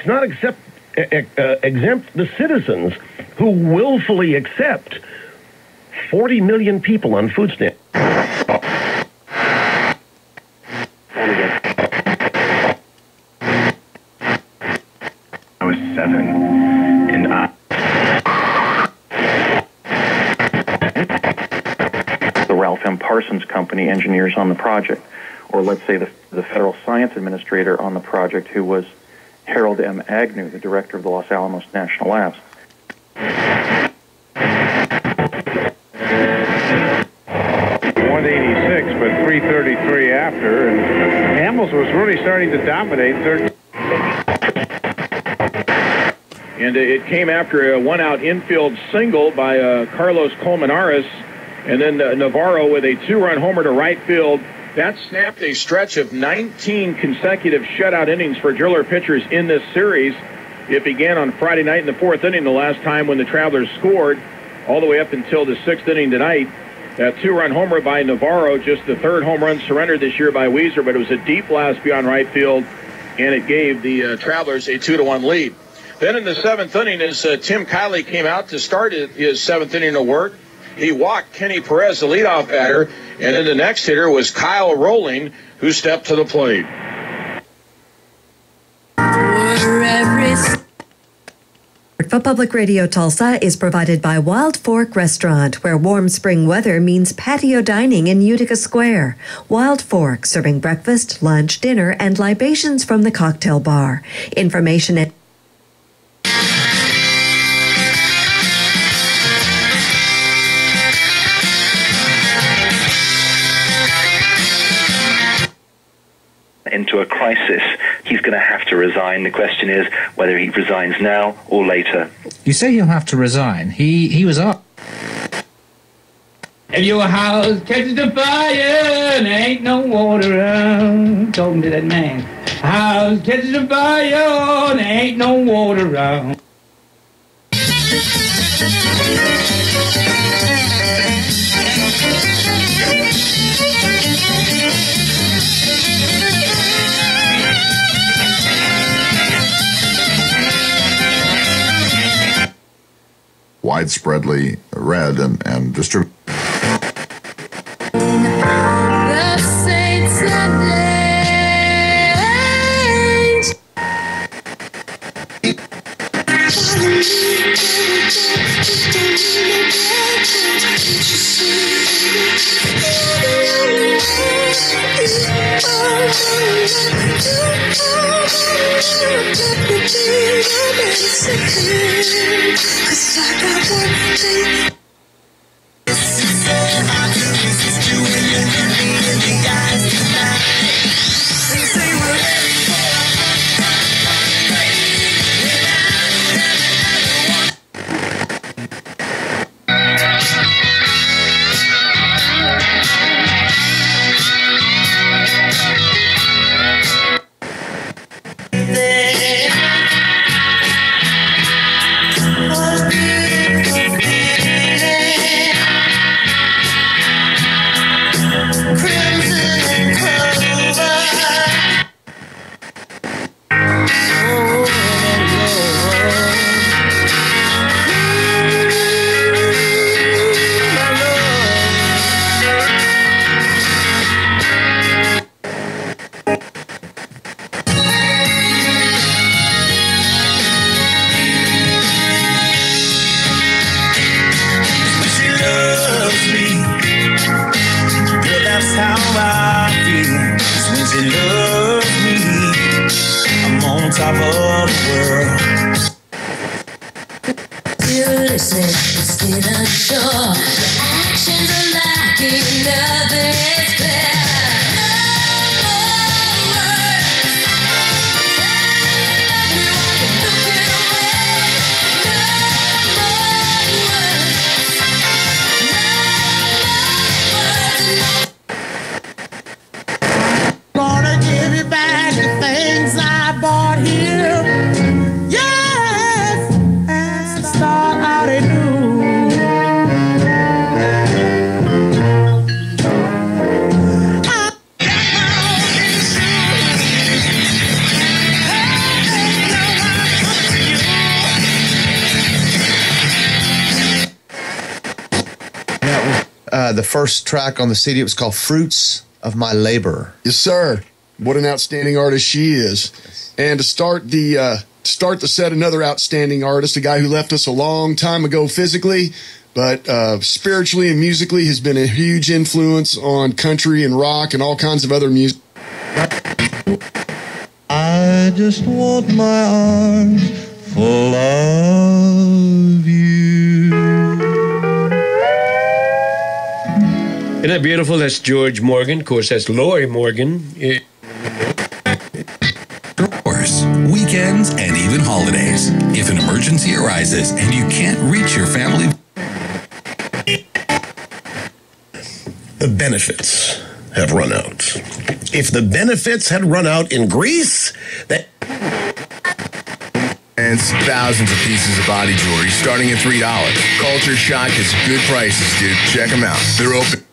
let's not exempt the citizens who willfully accept 40 million people on food stamps. I was 7, and the Ralph M. Parsons Company engineers on the project, or let's say the Federal Science Administrator on the project, who was Harold M. Agnew, the director of the Los Alamos National Labs. 186, but 333 after, and Hamels was really starting to dominate. And it came after a one-out infield single by Carlos Colmenares, and then Navarro with a two-run homer to right field. That snapped a stretch of 19 consecutive shutout innings for driller pitchers in this series. It began on Friday night in the 4th inning, the last time when the Travelers scored, all the way up until the 6th inning tonight. That two-run homer by Navarro, just the 3rd home run surrendered this year by Weezer, but it was a deep blast beyond right field, and it gave the Travelers a 2-1 lead. Then in the 7th inning, as Tim Kiley came out to start his 7th inning of work, he walked Kenny Perez, the leadoff batter, and then the next hitter was Kyle Rowling, who stepped to the plate. For Public Radio Tulsa is provided by Wild Fork Restaurant, where warm spring weather means patio dining in Utica Square. Wild Fork, serving breakfast, lunch, dinner, and libations from the cocktail bar. Information at into a crisis, he's going to have to resign. The question is whether he resigns now or later. You say he'll have to resign. He was up. If your house catches a fire and ain't no water around, talking to that man. House catches a fire and ain't no water around. Widespreadly read and distributed. the first track on the CD. It was called Fruits of My Labor. Yes, sir. What an outstanding artist she is. And to start the set, another outstanding artist, a guy who left us a long time ago physically, but spiritually and musically has been a huge influence on country and rock and all kinds of other music. I just want my arms full of you. Isn't that beautiful? That's George Morgan. Of course, that's Lori Morgan. Weekends, and even holidays. If an emergency arises and you can't reach your family, the benefits have run out. If the benefits had run out in Greece, that... And thousands of pieces of body jewelry starting at $3. Culture Shock has good prices, dude. Check them out. They're open.